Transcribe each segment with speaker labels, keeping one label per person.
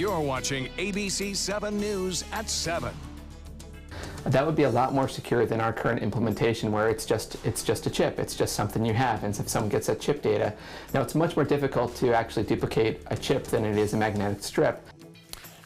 Speaker 1: You're watching ABC7 News at 7.
Speaker 2: That would be a lot more secure than our current implementation, where it's just a chip. It's just something you have, and if someone gets that chip data, now it's much more difficult to actually duplicate a chip than it is a magnetic strip.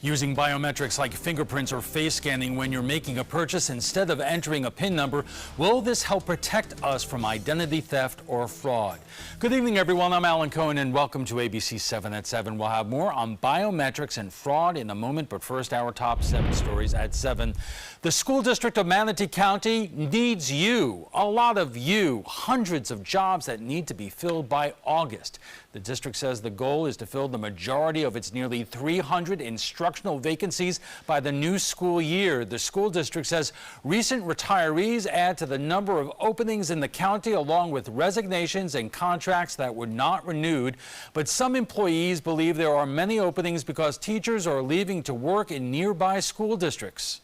Speaker 3: Using biometrics like fingerprints or face scanning when you're making a purchase instead of entering a PIN number, will this help protect us from identity theft or fraud? Good evening, everyone. I'm Alan Cohen, and welcome to ABC 7 at 7. We'll have more on biometrics and fraud in a moment, but first, our top 7 stories at 7. The school district of Manatee County needs you, a lot of you, hundreds of jobs that need to be filled by August. The district says the goal is to fill the majority of its nearly 300 instructional vacancies by the new school year. The school district says recent retirees add to the number of openings in the county, along with resignations and contracts that were not renewed. But some employees believe there are many openings because teachers are leaving to work in nearby school districts.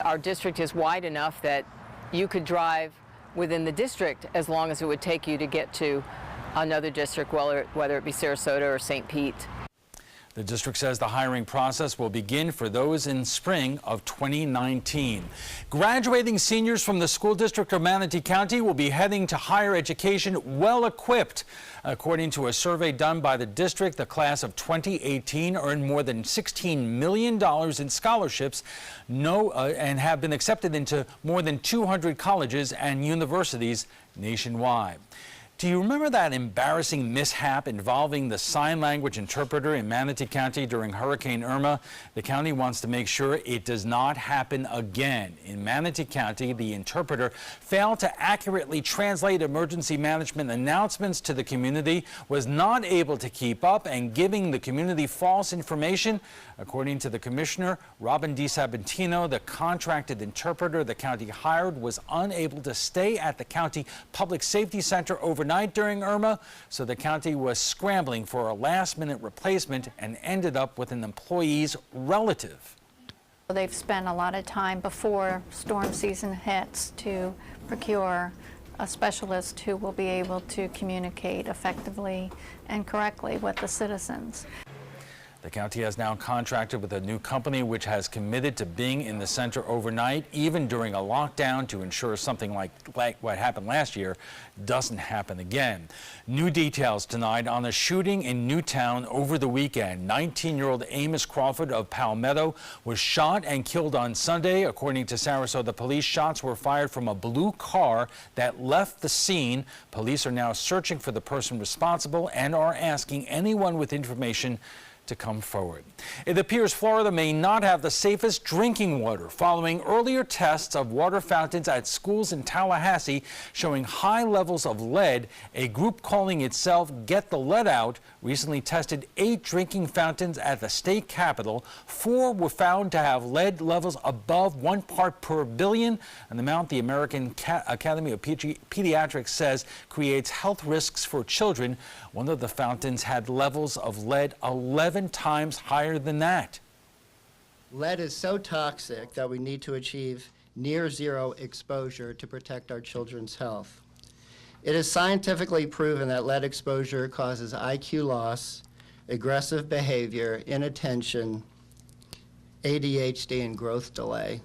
Speaker 4: Our district is wide enough that you could drive within the district as long as it would take you to get to another district, whether it be Sarasota or St. Pete.
Speaker 3: The district says the hiring process will begin for those in spring of 2019. Graduating seniors from the school district of Manatee County will be heading to higher education well equipped. According to a survey done by the district, the class of 2018 earned more than $16 million in scholarships and have been accepted into more than 200 colleges and universities nationwide. Do you remember that embarrassing mishap involving the sign language interpreter in Manatee County during Hurricane Irma? The county wants to make sure it does not happen again. In Manatee County, the interpreter failed to accurately translate emergency management announcements to the community, was not able to keep up, and giving the community false information. According to the commissioner, Robin DiSabantino, the contracted interpreter the county hired was unable to stay at the county public safety center overnight during Irma, so the county was scrambling for a last-minute replacement and ended up with an employee's relative.
Speaker 5: They've spent a lot of time before storm season hits to procure a specialist who will be able to communicate effectively and correctly with the citizens.
Speaker 3: The county has now contracted with a new company which has committed to being in the center overnight, even during a lockdown, to ensure something like what happened last year doesn't happen again. New details tonight on a shooting in Newtown over the weekend. 19-year-old Amos Crawford of Palmetto was shot and killed on Sunday. According to Sarasota police, shots were fired from a blue car that left the scene. Police are now searching for the person responsible and are asking anyone with information to come forward. It appears Florida may not have the safest drinking water following earlier tests of water fountains at schools in Tallahassee showing high levels of lead. A group calling itself Get the Lead Out recently tested 8 drinking fountains at the state capitol. 4 were found to have lead levels above 1 part per billion, an amount the American Academy of Pediatrics says creates health risks for children. One of the fountains had levels of lead 11 times higher than that.
Speaker 6: Lead is so toxic that we need to achieve near zero exposure to protect our children's health. It is scientifically proven that lead exposure causes IQ loss, aggressive behavior, inattention, ADHD, and growth delay.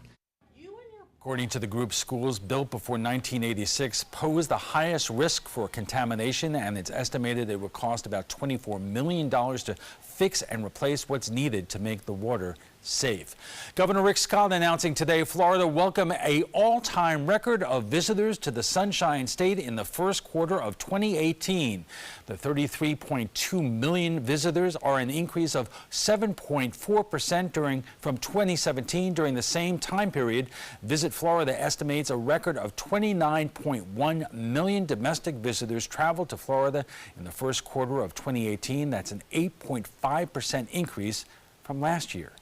Speaker 3: According to the group, schools built before 1986 pose the highest risk for contamination, and it's estimated it would cost about $24 million to fix and replace what's needed to make the water safe. Governor Rick Scott announcing today Florida welcomed an all-time record of visitors to the Sunshine State in the first quarter of 2018. The 33.2 million visitors are an increase of 7.4% from 2017. During the same time period, Visit Florida estimates a record of 29.1 million domestic visitors traveled to Florida in the first quarter of 2018. That's an 8.5% increase from last year.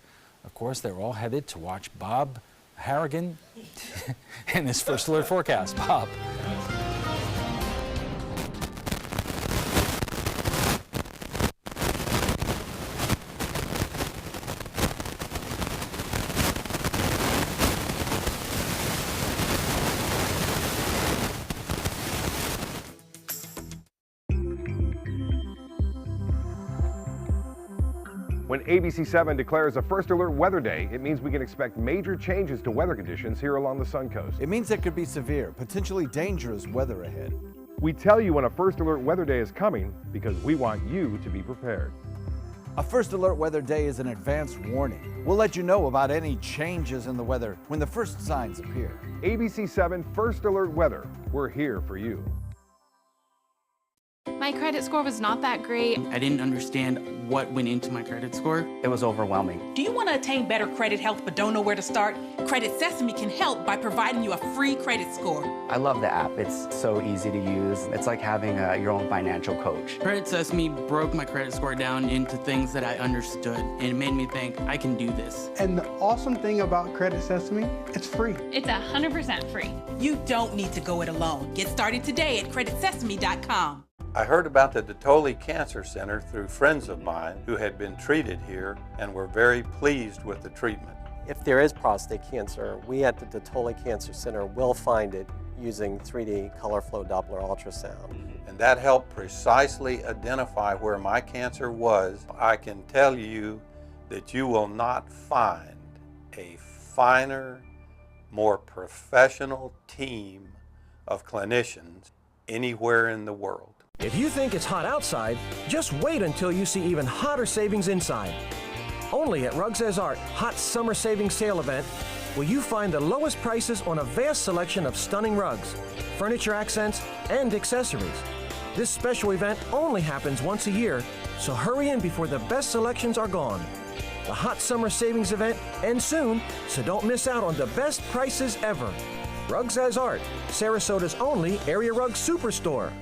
Speaker 3: Of course, they're all headed to watch Bob Harrigan in his first alert forecast. Bob.
Speaker 7: When ABC7 declares a first alert weather day, it means we can expect major changes to weather conditions here along the Sun Coast.
Speaker 8: It means there could be severe, potentially dangerous weather ahead.
Speaker 7: We tell you when a first alert weather day is coming because we want you to be prepared.
Speaker 8: A first alert weather day is an advance warning. We'll let you know about any changes in the weather when the first signs appear.
Speaker 7: ABC7 First Alert Weather. We're here for you.
Speaker 9: My credit score was not that great.
Speaker 10: I didn't understand what went into my credit score.
Speaker 11: It was overwhelming.
Speaker 12: Do you want to attain better credit health but don't know where to start? Credit Sesame can help by providing you a free credit score.
Speaker 11: I love the app. It's so easy to use. It's like having your own financial coach.
Speaker 10: Credit Sesame broke my credit score down into things that I understood, and it made me think I can do this.
Speaker 13: And the awesome thing about Credit Sesame, it's free.
Speaker 9: It's 100% free.
Speaker 12: You don't need to go it alone. Get started today at creditsesame.com.
Speaker 14: I heard about the Dotoli Cancer Center through friends of mine who had been treated here and were very pleased with the treatment.
Speaker 15: If there is prostate cancer, we at the Dotoli Cancer Center will find it using 3D color flow Doppler ultrasound.
Speaker 14: And that helped precisely identify where my cancer was. I can tell you that you will not find a finer, more professional team of clinicians anywhere in the world.
Speaker 16: If you think it's hot outside, just wait until you see even hotter savings inside. Only at Rugs As Art Hot Summer Savings Sale event will you find the lowest prices on a vast selection of stunning rugs, furniture accents, and accessories. This special event only happens once a year, so hurry in before the best selections are gone. The Hot Summer Savings event ends soon, so don't miss out on the best prices ever. Rugs As Art, Sarasota's only area rug superstore.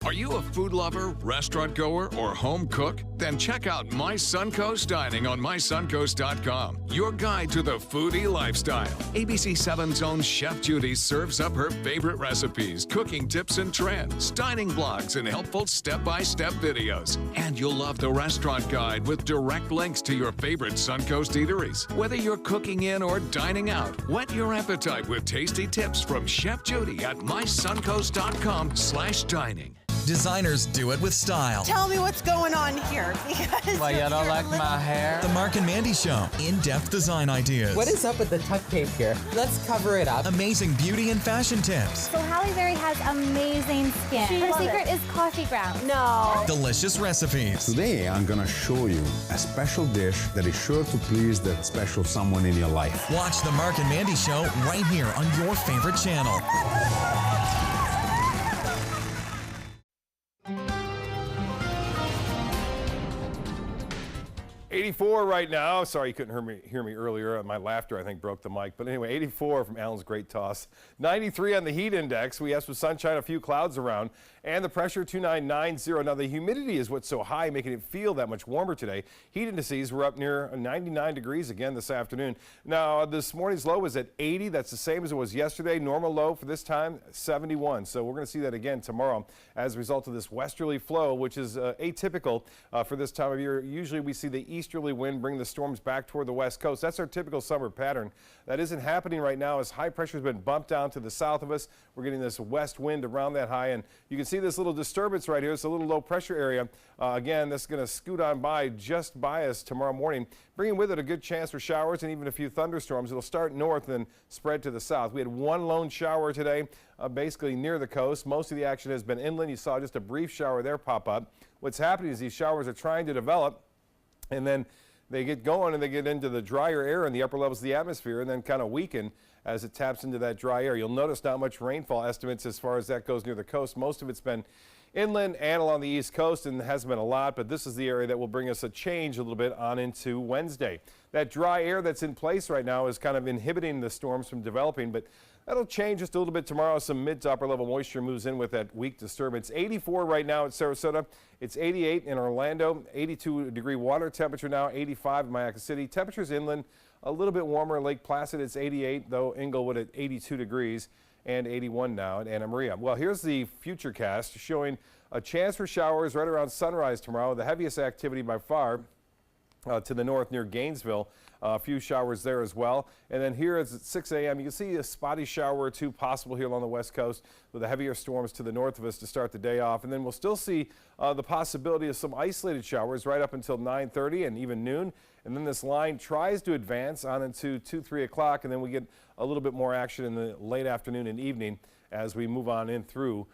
Speaker 1: Are you a food lover, restaurant goer, or home cook? Then check out My Suncoast Dining on mysuncoast.com, your guide to the foodie lifestyle. ABC7's own Chef Judy serves up her favorite recipes, cooking tips and trends, dining blogs, and helpful step-by-step videos. And you'll love the restaurant guide with direct links to your favorite Suncoast eateries. Whether you're cooking in or dining out, whet your appetite with tasty tips from Chef Judy at mysuncoast.com/dining.
Speaker 17: Designers do it with style.
Speaker 18: Tell me what's going on here, because
Speaker 19: why, you don't like my hair?
Speaker 17: The Mark and Mandy Show. In-depth design ideas.
Speaker 19: What is up with the tuck tape here? Let's cover it up.
Speaker 17: Amazing beauty and fashion tips.
Speaker 20: So Halle Berry has amazing skin. Her secret is coffee grounds. No.
Speaker 17: Delicious recipes.
Speaker 21: Today, I'm gonna show you a special dish that is sure to please that special someone in your life.
Speaker 17: Watch The Mark and Mandy Show right here on your favorite channel.
Speaker 7: 84 right now. Sorry you couldn't hear me earlier. My laughter, I think, broke the mic. But anyway, 84 from Allen's great toss. 93 on the heat index. We have some sunshine, a few clouds around, and the pressure 2990. Now, the humidity is what's so high, making it feel that much warmer today. Heat indices were up near 99 degrees again this afternoon. Now, this morning's low was at 80. That's the same as it was yesterday. Normal low for this time, 71. So we're going to see that again tomorrow as a result of this westerly flow, which is atypical for this time of year. Usually we see the easterly wind bring the storms back toward the west coast. That's our typical summer pattern. That isn't happening right now as high pressure has been bumped down to the south of us. We're getting this west wind around that high, and you can see this little disturbance right here. It's a little low pressure area. Again, this is going to scoot on by just by us tomorrow morning, bringing with it a good chance for showers and even a few thunderstorms. It'll start north and spread to the south. We had one lone shower today, basically near the coast. Most of the action has been inland. You saw just a brief shower there pop up. What's happening is these showers are trying to develop, and then they get going and they get into the drier air in the upper levels of the atmosphere and then kind of weaken as it taps into that dry air. You'll notice not much rainfall estimates as far as that goes near the coast. Most of it's been inland and along the east coast, and hasn't been a lot, but this is the area that will bring us a change a little bit on into Wednesday. That dry air that's in place right now is kind of inhibiting the storms from developing, but that'll change just a little bit tomorrow. Some mid to upper level moisture moves in with that weak disturbance. 84 right now at Sarasota. It's 88 in Orlando, 82 degree water temperature now, 85 in Mayaca City. Temperatures inland a little bit warmer. Lake Placid, it's 88, though Inglewood at 82 degrees and 81 now at Anna Maria. Well, here's the future cast showing a chance for showers right around sunrise tomorrow. The heaviest activity by far to the north near Gainesville. A few showers there as well. And then here it's at 6 a.m. You can see a spotty shower or two possible here along the west coast with the heavier storms to the north of us to start the day off. And then we'll still see the possibility of some isolated showers right up until 9:30 and even noon. And then this line tries to advance on into 2, 3 o'clock, and then we get a little bit more action in the late afternoon and evening as we move on in through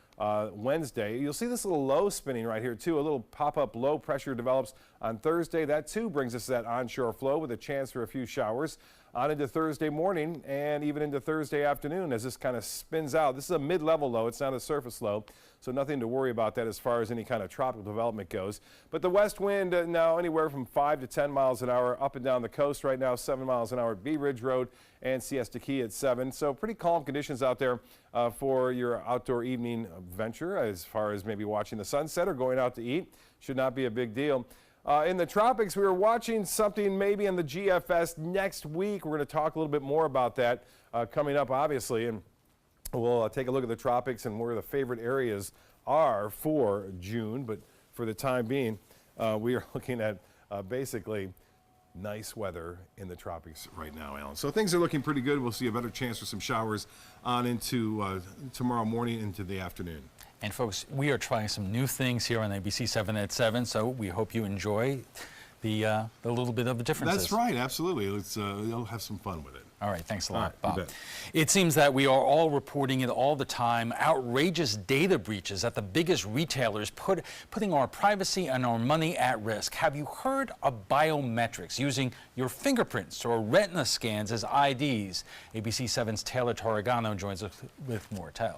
Speaker 7: Wednesday. You'll see this little low spinning right here too. A little pop-up low pressure develops on Thursday. That too brings us that onshore flow with a chance for a few showers on into Thursday morning and even into Thursday afternoon as this kind of spins out. This is a mid-level low. It's not a surface low, so nothing to worry about that as far as any kind of tropical development goes. But the west wind now anywhere from 5 to 10 miles an hour up and down the coast right now, 7 miles an hour at Bee Ridge Road and Siesta Key at 7. So pretty calm conditions out there for your outdoor evening venture as far as maybe watching the sunset or going out to eat. Should not be a big deal. In the tropics, we were watching something maybe in the GFS next week. We're going to talk a little bit more about that coming up, obviously, and we'll take a look at the tropics and where the favorite areas are for June. But for the time being, we are looking at basically nice weather in the tropics right now, Alan. So things are looking pretty good. We'll see a better chance for some showers on into tomorrow morning into the afternoon.
Speaker 3: And folks, we are trying some new things here on ABC7 at 7, so we hope you enjoy the little bit of the differences.
Speaker 7: That's right, absolutely. You'll have some fun with it.
Speaker 3: All right, thanks a lot,
Speaker 7: All right,
Speaker 3: Bob.
Speaker 7: you bet.
Speaker 3: It seems that we are all reporting it all the time, outrageous data breaches at the biggest retailers putting our privacy and our money at risk. Have you heard of biometrics, using your fingerprints or retina scans as IDs? ABC7's Taylor Torregano joins us with more. Taylor.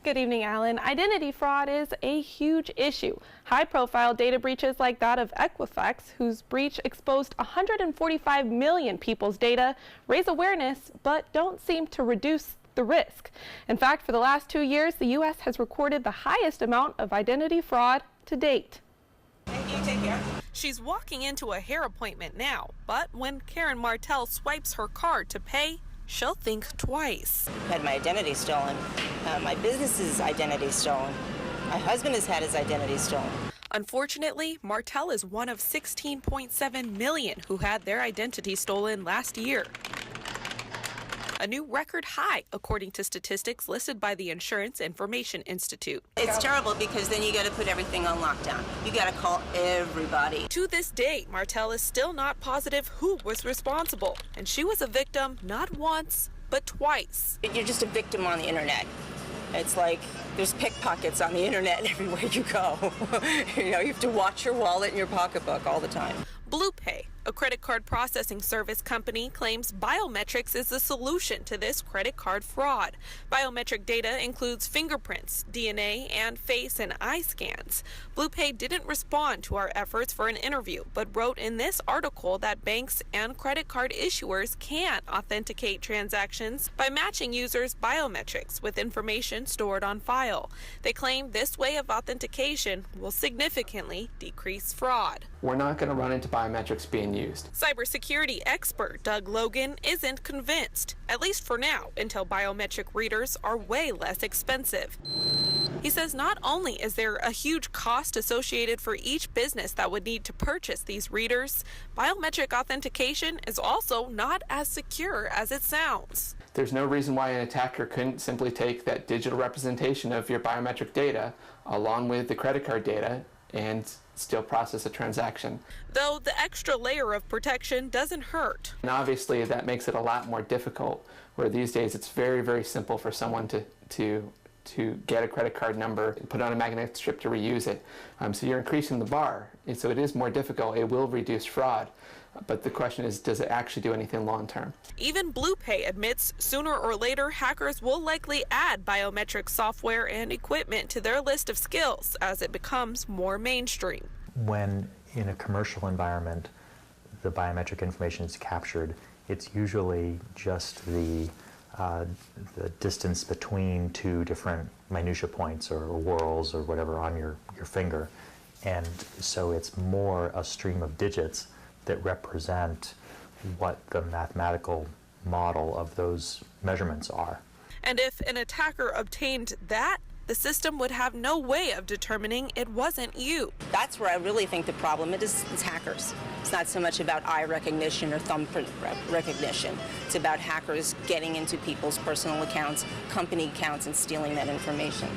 Speaker 2: Good evening, Alan. Identity fraud is a huge issue. High-profile data breaches like that of Equifax, whose breach exposed 145 million people's data, raise awareness but don't seem to reduce the risk. In fact, for the last 2 years, the U.S. has recorded the highest amount of identity fraud to date.
Speaker 22: Thank you. Take care. She's walking into a hair appointment now, but when Karen Martell swipes her card to pay, she'll think twice.
Speaker 23: Had my identity stolen. My business's identity stolen. My husband has had his identity stolen.
Speaker 22: Unfortunately, Martell is one of 16.7 million who had their identity stolen last year. A new record high, according to statistics listed by the Insurance Information Institute.
Speaker 23: It's terrible because then you got to put everything on lockdown. You got to call everybody.
Speaker 22: To this day, Martell is still not positive who was responsible, and she was a victim not once, but twice.
Speaker 23: You're just a victim on the internet. It's like there's pickpockets on the internet everywhere you go. You have to watch your wallet and your pocketbook all the time.
Speaker 22: BluePay, a credit card processing service company, claims biometrics is the solution to this credit card fraud. Biometric data includes fingerprints, DNA, and face and eye scans. BluePay didn't respond to our efforts for an interview, but wrote in this article that banks and credit card issuers can't authenticate transactions by matching users' biometrics with information stored on file. They claim this way of authentication will significantly decrease fraud.
Speaker 24: We're not going to run into biometrics being used.
Speaker 22: Cybersecurity expert Doug Logan isn't convinced, at least for now, until biometric readers are way less expensive. He says not only is there a huge cost associated for each business that would need to purchase these readers, biometric authentication is also not as secure as it sounds.
Speaker 24: There's no reason why an attacker couldn't simply take that digital representation of your biometric data along with the credit card data and still process a transaction.
Speaker 22: Though the extra layer of protection doesn't hurt.
Speaker 24: And obviously that makes it a lot more difficult, where these days it's very, very simple for someone to get a credit card number and put on a magnetic strip to reuse it. So you're increasing the bar, and so it is more difficult. It will reduce fraud. But the question is, does it actually do anything long term?
Speaker 22: Even BluePay admits sooner or later hackers will likely add biometric software and equipment to their list of skills as it becomes more mainstream.
Speaker 25: When in a commercial environment the biometric information is captured, it's usually just the distance between two different minutia points or whorls or whatever on your finger. And so it's more a stream of digits that represent what the mathematical model of those measurements are.
Speaker 22: And if an attacker obtained that, the system would have no way of determining it wasn't you.
Speaker 23: That's where I really think the problem is hackers. It's not so much about eye recognition or thumbprint recognition. It's about hackers getting into people's personal accounts, company accounts, and stealing that information.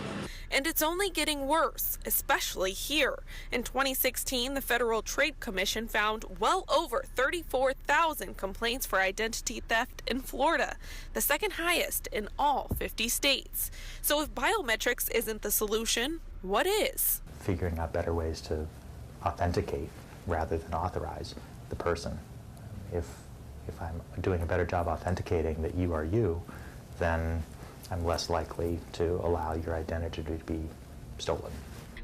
Speaker 22: And it's only getting worse, especially here. In 2016, the Federal Trade Commission found well over 34,000 complaints for identity theft in Florida, the second highest in all 50 states. So if biometrics isn't the solution, what is?
Speaker 25: Figuring out better ways to authenticate rather than authorize the person. If I'm doing a better job authenticating that you are you, then I'm less likely to allow your identity to be stolen.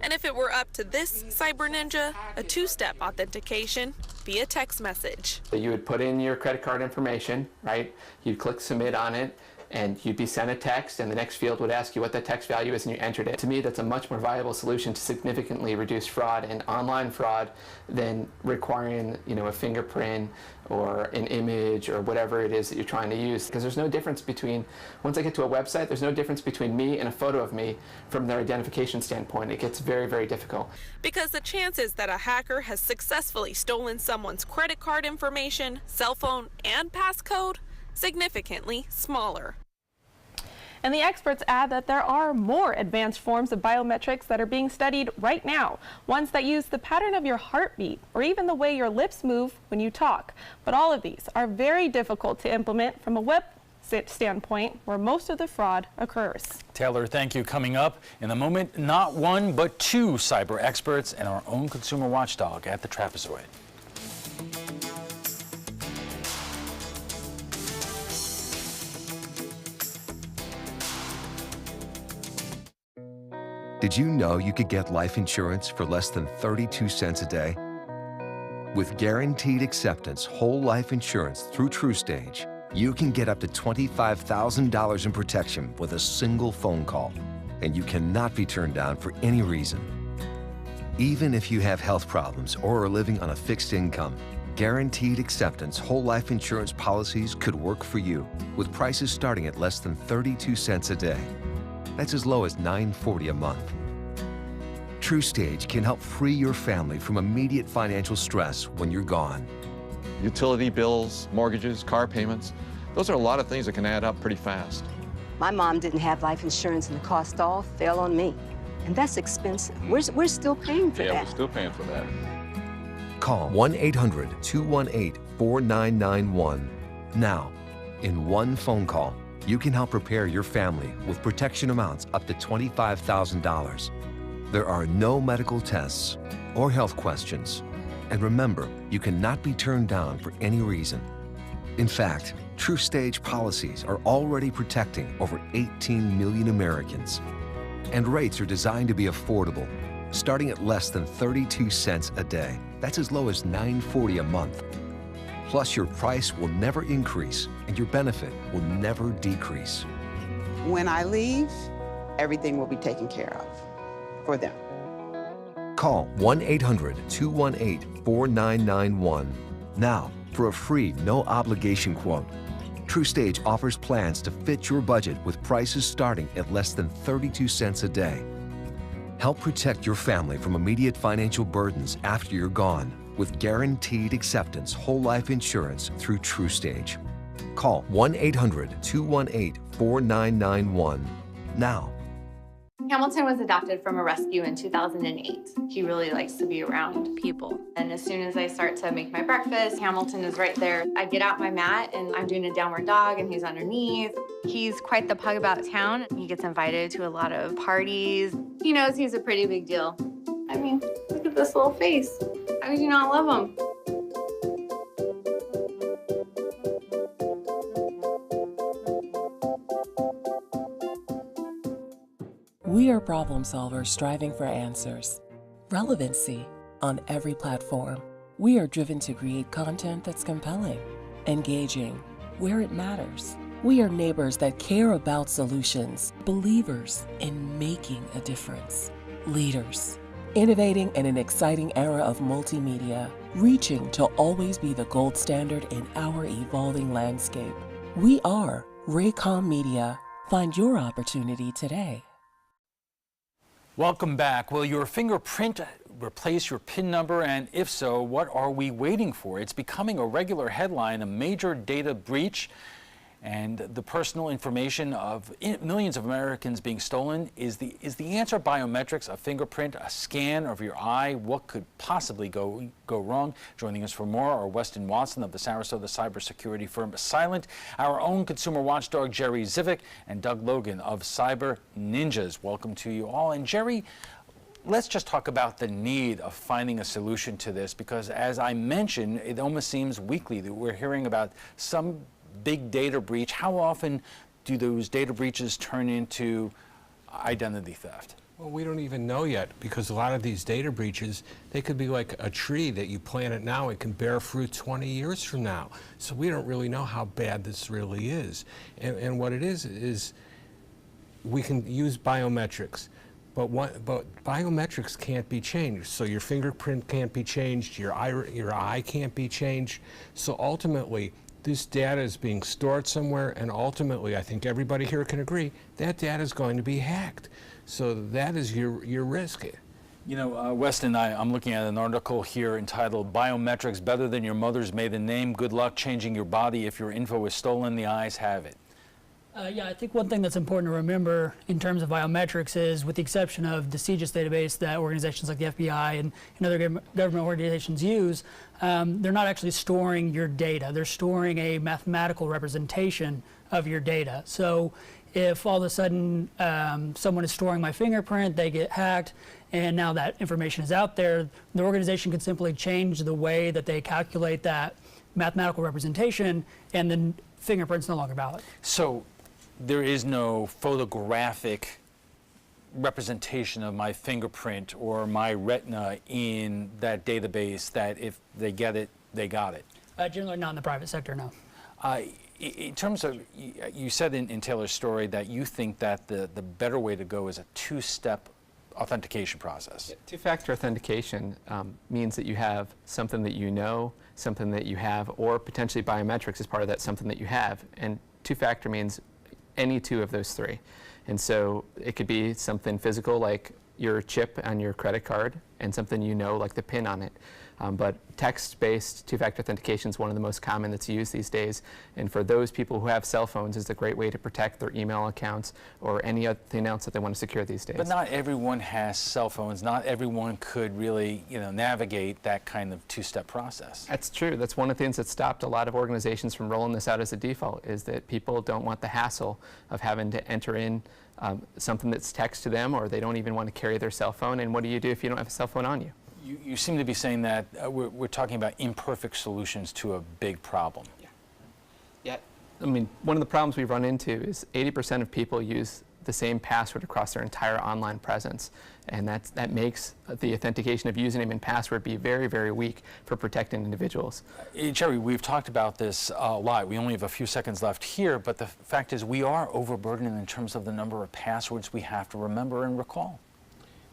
Speaker 22: And if it were up to this cyber ninja, a two-step authentication via text message.
Speaker 24: So you would put in your credit card information, right? You'd click submit on it, and you'd be sent a text, and the next field would ask you what that text value is, and you entered it. To me, that's a much more viable solution to significantly reduce fraud and online fraud than requiring, a fingerprint or an image or whatever it is that you're trying to use. Because there's no difference between, once I get to a website, there's no difference between me and a photo of me from their identification standpoint. It gets very, very difficult.
Speaker 22: Because the chances that a hacker has successfully stolen someone's credit card information, cell phone, and passcode significantly smaller.
Speaker 2: And the experts add that there are more advanced forms of biometrics that are being studied right now, ones that use the pattern of your heartbeat or even the way your lips move when you talk. But all of these are very difficult to implement from a web standpoint where most of the fraud occurs.
Speaker 3: Taylor, thank you. Coming up in a moment, not one but two cyber experts and our own consumer watchdog at the trapezoid.
Speaker 4: Did you know you could get life insurance for less than 32 cents a day? With guaranteed acceptance whole life insurance through TrueStage, you can get up to $25,000 in protection with a single phone call, and you cannot be turned down for any reason. Even if you have health problems or are living on a fixed income, guaranteed acceptance whole life insurance policies could work for you with prices starting at less than 32 cents a day. That's as low as $9.40 a month. TrueStage can help free your family from immediate financial stress when you're gone.
Speaker 5: Utility bills, mortgages, car payments, those are a lot of things that can add up pretty fast.
Speaker 6: My mom didn't have life insurance and the cost all fell on me. And that's expensive. We're still paying for that.
Speaker 5: Yeah, we're still paying for that.
Speaker 4: Call 1-800-218-4991 now. In one phone call, you can help prepare your family with protection amounts up to $25,000. There are no medical tests or health questions. And remember, you cannot be turned down for any reason. In fact, TrueStage policies are already protecting over 18 million Americans. And rates are designed to be affordable, starting at less than 32 cents a day. That's as low as $9.40 a month. Plus, your price will never increase and your benefit will never decrease.
Speaker 8: When I leave, everything will be taken care of for them.
Speaker 4: Call 1-800-218-4991 now for a free, no-obligation quote. TrueStage offers plans to fit your budget with prices starting at less than 32 cents a day. Help protect your family from immediate financial burdens after you're gone with guaranteed acceptance whole life insurance through TrueStage. Call 1-800-218-4991 now.
Speaker 11: Hamilton was adopted from a rescue in 2008. He really likes to be around people. And as soon as I start to make my breakfast, Hamilton is right there. I get out my mat and I'm doing a downward dog and he's underneath. He's quite the pug about town. He gets invited to a lot of parties. He knows he's a pretty big deal. I mean, look at this little face. How could you not love him?
Speaker 26: We are problem solvers striving for answers. Relevancy on every platform. We are driven to create content that's compelling, engaging, where it matters. We are neighbors that care about solutions, believers in making a difference, leaders, innovating in an exciting era of multimedia, reaching to always be the gold standard in our evolving landscape. We are Raycom Media. Find your opportunity today.
Speaker 3: Welcome back. Will your fingerprint replace your PIN number? And if so, what are we waiting for? It's becoming a regular headline, a major data breach, and the personal information of millions of Americans being stolen. Is the answer biometrics, a fingerprint, a scan of your eye? What could possibly go wrong? Joining us for more are Weston Watson of the Sarasota cybersecurity firm Silent, our own consumer watchdog Jerry Zivick, and Doug Logan of Cyber Ninjas. Welcome to you all. And Jerry, let's just talk about the need of finding a solution to this, because as I mentioned, it almost seems weekly that we're hearing about some big data breach. How often do those data breaches turn into identity theft?
Speaker 9: Well, we don't even know yet, because a lot of these data breaches, they could be like a tree that you plant it now, it can bear fruit 20 years from now. So we don't really know how bad this really is. And what it is we can use biometrics. But biometrics can't be changed. So your fingerprint can't be changed, your eye can't be changed. So ultimately, this data is being stored somewhere, and ultimately, I think everybody here can agree, that data is going to be hacked. So that is your risk.
Speaker 3: You know, Weston, I'm looking at an article here entitled "Biometrics Better Than Your Mother's Maiden Name. Good luck changing your body if your info is stolen. The eyes have it."
Speaker 10: Yeah, I think one thing that's important to remember in terms of biometrics is, with the exception of the CGIS database that organizations like the FBI and other government organizations use, they're not actually storing your data. They're storing a mathematical representation of your data. So if all of a sudden someone is storing my fingerprint, they get hacked, and now that information is out there, the organization can simply change the way that they calculate that mathematical representation, and then fingerprint's no longer valid.
Speaker 3: So there is no photographic representation of my fingerprint or my retina in that database that if they get it, they got it?
Speaker 10: Generally not in the private sector, no.
Speaker 3: In terms of, you said in Taylor's story that you think that the better way to go is a two-step authentication process.
Speaker 24: Two-factor authentication means that you have something that you know, something that you have, or potentially biometrics is part of that something that you have. And two-factor means any two of those three. And so it could be something physical like your chip on your credit card, and something you know like the PIN on it. But text-based two-factor authentication is one of the most common that's used these days. And for those people who have cell phones, it's a great way to protect their email accounts or anything else that they want to secure these days.
Speaker 3: But not everyone has cell phones. Not everyone could really, navigate that kind of two-step process.
Speaker 24: That's true. That's one of the things that stopped a lot of organizations from rolling this out as a default, is that people don't want the hassle of having to enter in something that's text to them, or they don't even want to carry their cell phone. And what do you do if you don't have a cell phone on you?
Speaker 3: You seem to be saying that we're talking about imperfect solutions to a big problem.
Speaker 24: Yeah. I mean, one of the problems we run into is 80% of people use the same password across their entire online presence. And that makes the authentication of username and password be very, very weak for protecting individuals.
Speaker 3: Jerry, we've talked about this a lot. We only have a few seconds left here, but the fact is we are overburdened in terms of the number of passwords we have to remember and recall.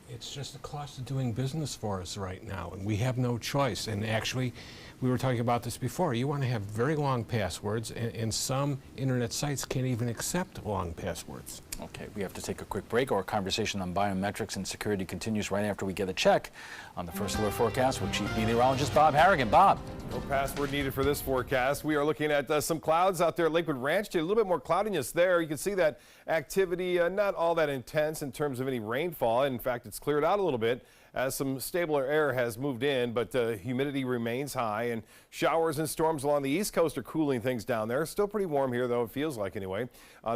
Speaker 9: It's just the cost of doing business for us right now, and we have no choice. And actually, we were talking about this before. You want to have very long passwords, and some internet sites can't even accept long passwords.
Speaker 3: Okay, we have to take a quick break. Our conversation on biometrics and security continues right after we get a check on the First Alert forecast with Chief Meteorologist Bob Harrigan. Bob.
Speaker 7: No password needed for this forecast. We are looking at some clouds out there at Lakewood Ranch. A little bit more cloudiness there. You can see that activity not all that intense in terms of any rainfall. In fact, it's cleared out a little bit as some stabler air has moved in, but humidity remains high, and showers and storms along the east coast are cooling things down there. Still pretty warm here, though, it feels like anyway.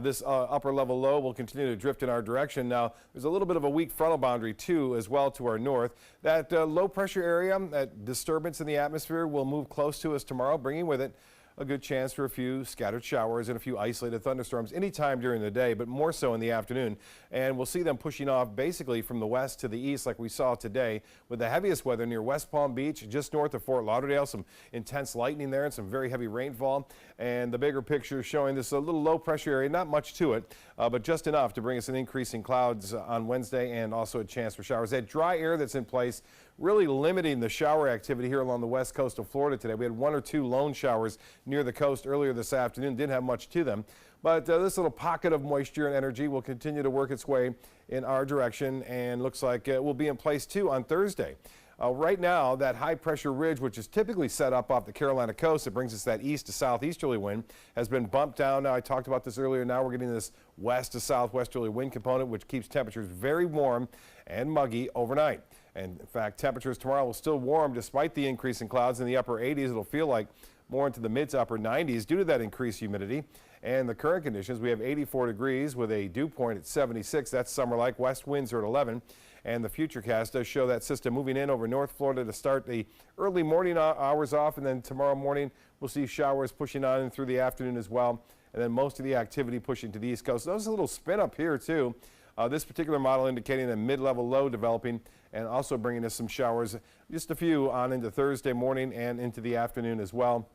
Speaker 7: This upper level low will continue to drift in our direction. Now, there's a little bit of a weak frontal boundary, too, as well to our north. That low pressure area, that disturbance in the atmosphere, will move close to us tomorrow, bringing with it a good chance for a few scattered showers and a few isolated thunderstorms anytime during the day, but more so in the afternoon. And we'll see them pushing off basically from the west to the east like we saw today, with the heaviest weather near West Palm Beach, just north of Fort Lauderdale. Some intense lightning there and some very heavy rainfall. And the bigger picture showing this a little low pressure area, not much to it, but just enough to bring us an increase in clouds on Wednesday and also a chance for showers. That dry air that's in place really limiting the shower activity here along the west coast of Florida today. We had 1 or 2 lone showers near the coast earlier this afternoon. Didn't have much to them. But this little pocket of moisture and energy will continue to work its way in our direction, and looks like it will be in place too on Thursday. Right now, that high pressure ridge, which is typically set up off the Carolina coast, it brings us that east to southeasterly wind, has been bumped down. Now, I talked about this earlier. Now we're getting this west to southwesterly wind component, which keeps temperatures very warm and muggy overnight. And in fact, temperatures tomorrow will still warm despite the increase in clouds in the upper 80s. It'll feel like more into the mid to upper 90s due to that increased humidity. And the current conditions, we have 84 degrees with a dew point at 76. That's summer-like. West winds are at 11. And the futurecast does show that system moving in over North Florida to start the early morning hours off. And then tomorrow morning, we'll see showers pushing on in through the afternoon as well. And then most of the activity pushing to the east coast. Notice a little spin up here, too. This particular model indicating a mid-level low developing and also bringing us some showers, just a few on into Thursday morning and into the afternoon as well.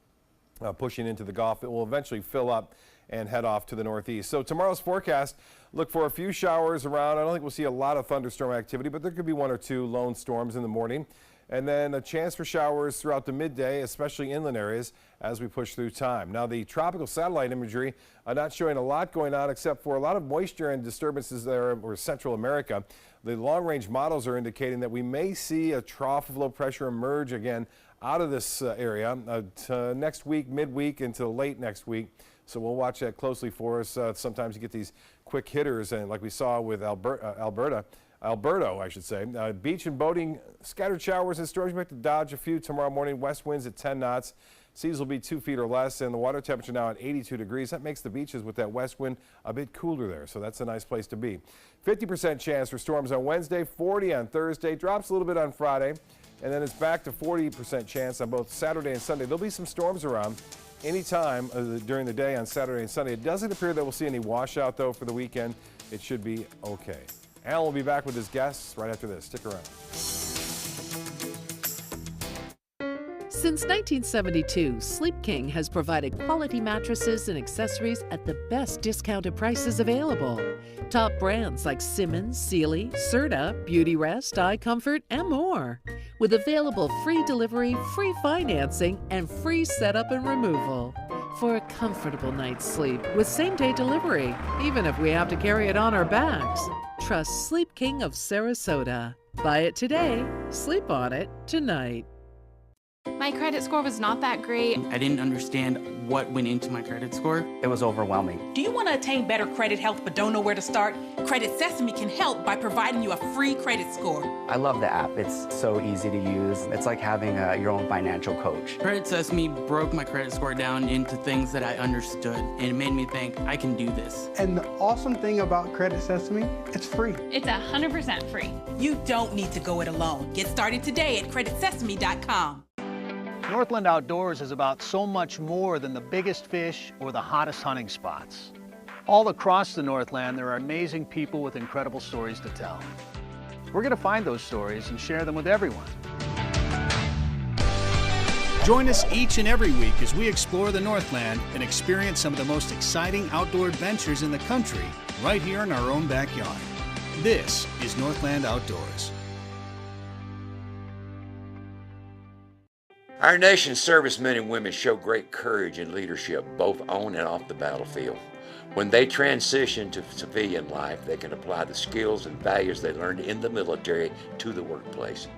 Speaker 7: Pushing into the Gulf. It will eventually fill up and head off to the northeast. So tomorrow's forecast, look for a few showers around. I don't think we'll see a lot of thunderstorm activity, but there could be 1 or 2 lone storms in the morning. And then a chance for showers throughout the midday, especially inland areas, as we push through time. Now, the tropical satellite imagery not showing a lot going on except for a lot of moisture and disturbances there over Central America. The long-range models are indicating that we may see a trough of low pressure emerge again out of this area next week, midweek, into late next week. So we'll watch that closely for us. Sometimes you get these quick hitters, and like we saw with Alberto, I should say. Beach and boating, scattered showers and storms. We have to dodge a few tomorrow morning. West winds at 10 knots. Seas will be 2 feet or less, and the water temperature now at 82 degrees. That makes the beaches with that west wind a bit cooler there, so that's a nice place to be. 50% chance for storms on Wednesday, 40 on Thursday, drops a little bit on Friday, and then it's back to 40% chance on both Saturday and Sunday. There'll be some storms around anytime during the day on Saturday and Sunday. It doesn't appear that we'll see any washout, though, for the weekend. It should be okay. Alan will be back with his guests right after this. Stick around.
Speaker 1: Since 1972, Sleep King has provided quality mattresses and accessories at the best discounted prices available. Top brands like Simmons, Sealy, Serta, Beautyrest, iComfort, and more. With available free delivery, free financing, and free setup and removal. For a comfortable night's sleep with same-day delivery, even if we have to carry it on our backs. Trust Sleep King of Sarasota. Buy it today, sleep on it tonight.
Speaker 12: My credit score was not that great.
Speaker 13: I didn't understand what went into my credit score.
Speaker 14: It was overwhelming.
Speaker 15: Do you want to attain better credit health but don't know where to start? Credit Sesame can help by providing you a free credit score.
Speaker 14: I love the app. It's so easy to use. It's like having your own financial coach.
Speaker 13: Credit Sesame broke my credit score down into things that I understood, and it made me think I can do this.
Speaker 16: And the awesome thing about Credit Sesame, it's free.
Speaker 15: It's 100% free. You don't need to go it alone. Get started today at creditsesame.com.
Speaker 27: Northland Outdoors is about so much more than the biggest fish or the hottest hunting spots. All across the Northland, there are amazing people with incredible stories to tell. We're going to find those stories and share them with everyone.
Speaker 28: Join us each and every week as we explore the Northland and experience some of the most exciting outdoor adventures in the country, right here in our own backyard. This is Northland Outdoors.
Speaker 29: Our nation's servicemen and women show great courage and leadership, both on and off the battlefield. When they transition to civilian life, they can apply the skills and values they learned in the military to the workplace.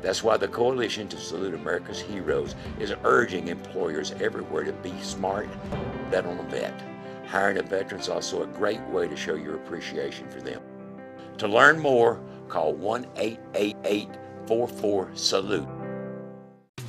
Speaker 29: That's why the Coalition to Salute America's Heroes is urging employers everywhere to be smart, bet on a vet. Hiring a veteran is also a great way to show your appreciation for them. To learn more, call 1-888-44-SALUTE.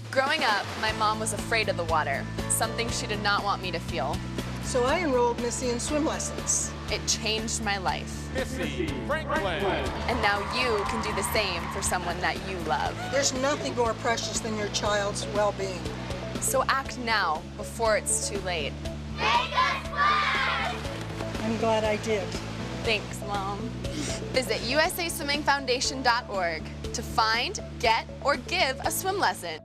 Speaker 11: Growing up, my mom was afraid of the water, something she did not want me to feel.
Speaker 18: So I enrolled Missy in swim lessons.
Speaker 11: It changed my life.
Speaker 29: Missy Franklin.
Speaker 11: And now you can do the same for someone that you love.
Speaker 18: There's nothing more precious than your child's well-being.
Speaker 11: So act now, before it's too late.
Speaker 18: Make us fly! I'm glad I did.
Speaker 11: Thanks, Mom. Visit usaswimmingfoundation.org to find, get, or give a swim lesson.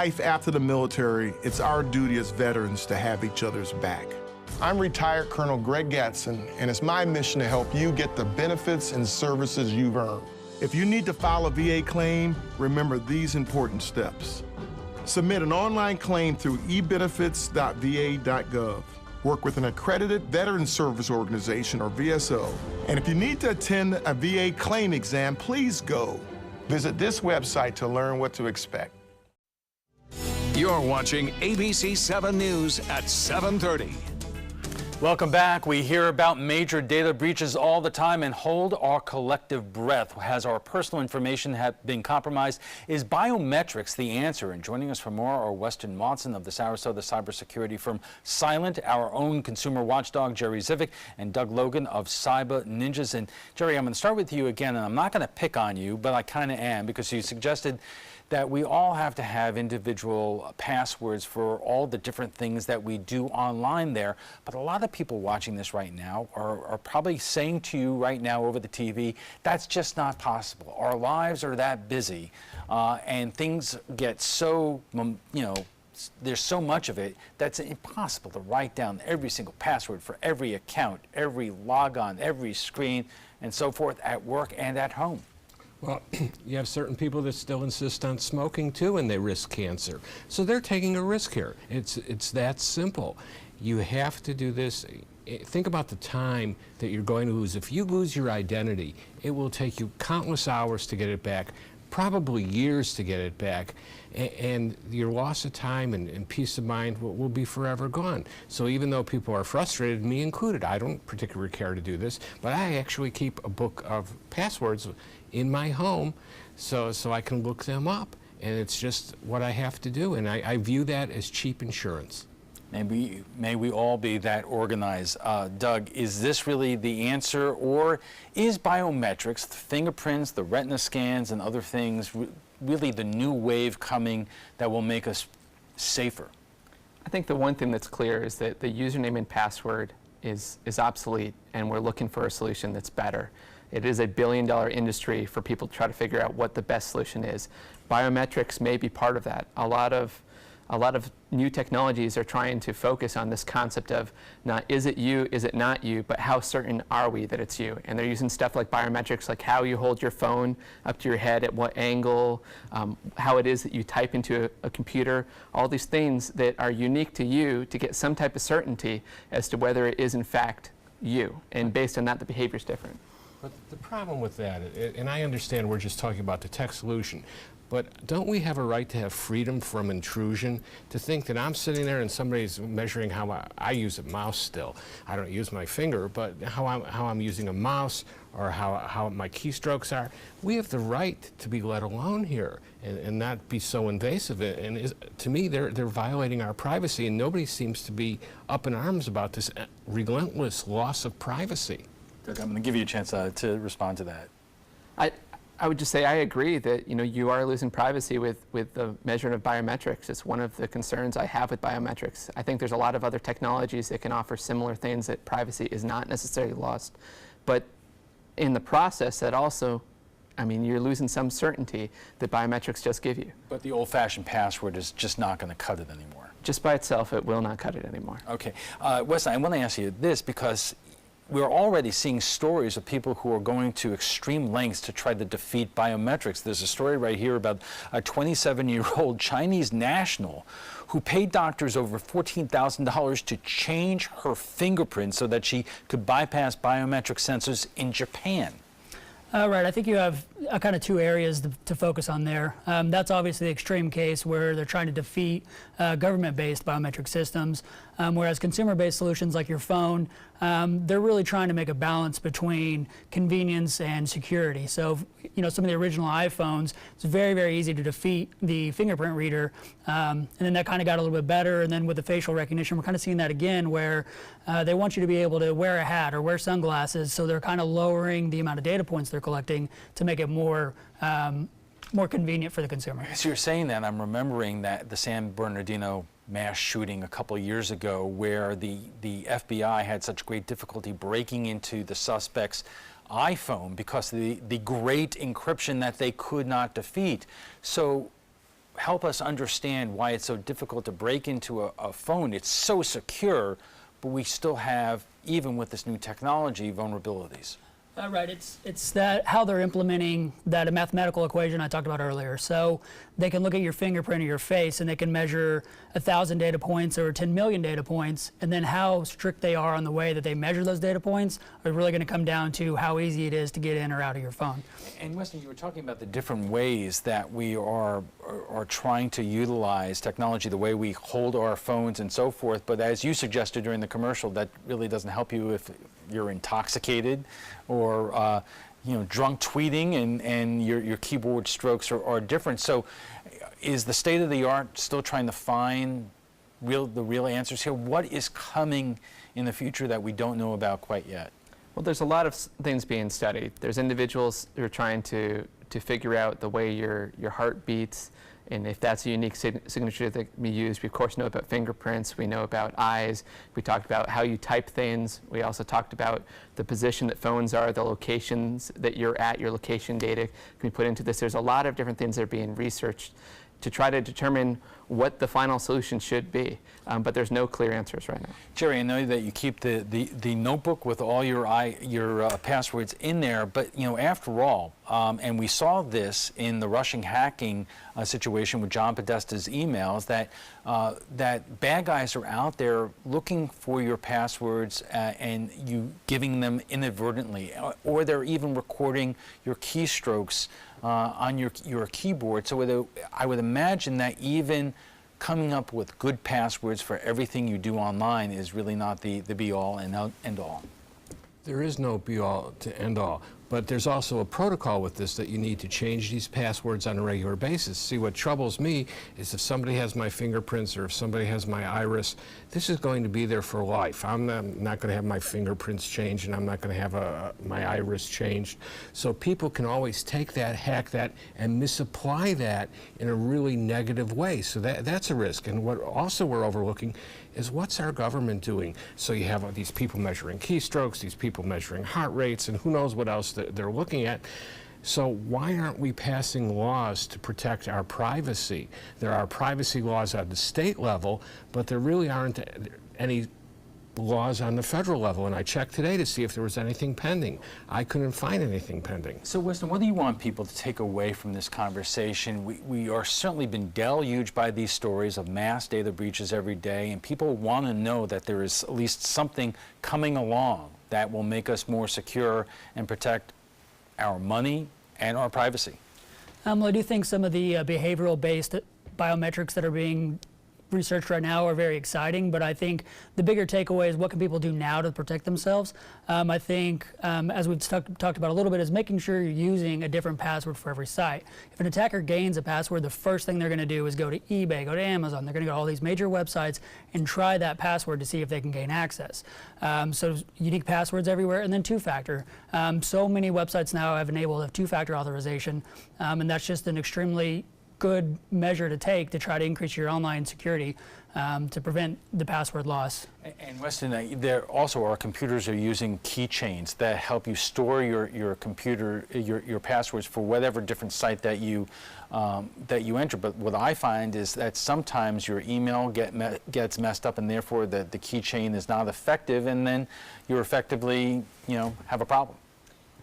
Speaker 2: life after the military, it's our duty as veterans to have each other's back. I'm retired Colonel Greg Gatson, and it's my mission to help you get the benefits and services you've earned. If you need to file a VA claim, remember these important steps. Submit an online claim through ebenefits.va.gov. Work with an accredited Veteran Service Organization, or VSO. And if you need to attend a VA claim exam, please go. Visit this website to learn what to expect.
Speaker 28: You're watching ABC7 News at 7:30.
Speaker 3: Welcome back. We hear about major data breaches all the time and hold our collective breath. Has our personal information been compromised? Is biometrics the answer? And joining us for more are Weston Watson of the Sarasota cybersecurity firm Silent, our own consumer watchdog Jerry Zivick, and Doug Logan of Cyber Ninjas. And Jerry, I'm going to start with you again, and I'm not going to pick on you, but I kind of am, because you suggested that we all have to have individual passwords for all the different things that we do online there. But a lot of people watching this right now are probably saying to you right now over the TV, that's just not possible. Our lives are that busy, and things get so, there's so much of it that's impossible to write down every single password for every account, every logon, every screen, and so forth at work and at home.
Speaker 9: Well, you have certain people that still insist on smoking too, and they risk cancer. So they're taking a risk here. It's that simple. You have to do this. Think about the time that you're going to lose. If you lose your identity, it will take you countless hours to get it back, probably years to get it back, and your loss of time and peace of mind will be forever gone. So even though people are frustrated, me included, I don't particularly care to do this, but I actually keep a book of passwords in my home so I can look them up, and it's just what I have to do, and I view that as cheap insurance.
Speaker 3: May we all be that organized. Doug, is this really the answer, or is biometrics, the fingerprints, the retina scans, and other things really the new wave coming that will make us safer?
Speaker 24: I think the one thing that's clear is that the username and password is obsolete, and we're looking for a solution that's better. It is a billion-dollar industry for people to try to figure out what the best solution is. Biometrics may be part of that. A lot of new technologies are trying to focus on this concept of not is it you, is it not you, but how certain are we that it's you? And they're using stuff like biometrics, like how you hold your phone up to your head, at what angle, how it is that you type into a computer, all these things that are unique to you to get some type of certainty as to whether it is in fact you. And based on that, the behavior is different.
Speaker 9: But the problem with that, and I understand we're just talking about the tech solution, but don't we have a right to have freedom from intrusion? To think that I'm sitting there and somebody's measuring how I use a mouse still. I don't use my finger, but how I'm using a mouse, or how my keystrokes are. We have the right to be let alone here and not be so invasive. And to me, they're violating our privacy, and nobody seems to be up in arms about this relentless loss of privacy.
Speaker 3: Doug, I'm going to give you a chance to respond to that.
Speaker 24: I would just say I agree that you are losing privacy with the measurement of biometrics. It's one of the concerns I have with biometrics. I think there's a lot of other technologies that can offer similar things that privacy is not necessarily lost. But in the process, that also, you're losing some certainty that biometrics just give you.
Speaker 3: But the old-fashioned password is just not going to cut it anymore.
Speaker 24: Just by itself, it will not cut it anymore.
Speaker 3: Okay. Wesley, I want to ask you this, because we're already seeing stories of people who are going to extreme lengths to try to defeat biometrics. There's a story right here about a 27-year-old Chinese national who paid doctors over $14,000 to change her fingerprint so that she could bypass biometric sensors in Japan.
Speaker 10: Right, I think you have kind of two areas to focus on there. That's obviously the extreme case where they're trying to defeat government-based biometric systems, whereas consumer-based solutions like your phone, they're really trying to make a balance between convenience and security. So, some of the original iPhones, it's very, very easy to defeat the fingerprint reader, and then that kind of got a little bit better, and then with the facial recognition, we're kind of seeing that again where they want you to be able to wear a hat or wear sunglasses, so they're kind of lowering the amount of data points they're collecting to make it more convenient for the consumer.
Speaker 3: As you're saying that, I'm remembering that the San Bernardino mass shooting a couple of years ago, where the FBI had such great difficulty breaking into the suspect's iPhone because of the great encryption that they could not defeat. So help us understand why it's so difficult to break into a phone. It's so secure, but we still have, even with this new technology, vulnerabilities.
Speaker 10: Right, it's that how they're implementing that mathematical equation I talked about earlier. So they can look at your fingerprint or your face and they can measure 1,000 data points or 10 million data points, and then how strict they are on the way that they measure those data points are really going to come down to how easy it is to get in or out of your phone.
Speaker 3: And Weston, you were talking about the different ways that we are trying to utilize technology, the way we hold our phones and so forth, but as you suggested during the commercial, that really doesn't help you if you're intoxicated or drunk tweeting and your keyboard strokes are different. So is the state of the art still trying to find the real answers here? What is coming in the future that we don't know about quite yet?
Speaker 24: Well, there's a lot of things being studied. There's individuals who are trying to figure out the way your heart beats, and if that's a unique signature that can be used. We of course know about fingerprints, we know about eyes, we talked about how you type things, we also talked about the position that phones are, the locations that you're at, your location data can be put into this. There's a lot of different things that are being researched to try to determine what the final solution should be, but there's no clear answers right now.
Speaker 3: Jerry, I know that you keep the notebook with all your passwords in there, but after all, and we saw this in the Russian hacking situation with John Podesta's emails, that bad guys are out there looking for your passwords and you giving them inadvertently, or they're even recording your keystrokes on your keyboard. So I would imagine that even coming up with good passwords for everything you do online is really not the be-all and end-all.
Speaker 9: There is no be-all to end-all, but there's also a protocol with this that you need to change these passwords on a regular basis. See, what troubles me is if somebody has my fingerprints or if somebody has my iris, this is going to be there for life. I'm not going to have my fingerprints changed, and I'm not going to have my iris changed. So people can always take that, hack that, and misapply that in a really negative way. So that's a risk. And what also we're overlooking is what's our government doing? So you have these people measuring keystrokes, these people measuring heart rates, and who knows what else they're looking at. So why aren't we passing laws to protect our privacy? There are privacy laws at the state level, but there really aren't any laws on the federal level, and I checked today to see if there was anything pending. I couldn't find anything pending.
Speaker 3: So Weston, what do you want people to take away from this conversation? We are certainly been deluged by these stories of mass data breaches every day, and people want to know that there is at least something coming along that will make us more secure and protect our money and our privacy.
Speaker 10: Well, I do think some of the behavioral-based biometrics that are being researched right now are very exciting, but I think the bigger takeaway is what can people do now to protect themselves. I think, as we've talked about a little bit, is making sure you're using a different password for every site. If an attacker gains a password, the first thing they're going to do is go to eBay, go to Amazon. They're going to go to all these major websites and try that password to see if they can gain access. So unique passwords everywhere, and then two-factor. So many websites now have enabled two-factor authorization, and that's just an extremely good measure to take to try to increase your online security to prevent the password loss.
Speaker 3: And Weston, there also are computers are using keychains that help you store your passwords for whatever different site that you enter. But what I find is that sometimes your email gets messed up, and therefore the keychain is not effective, and then you effectively have a problem.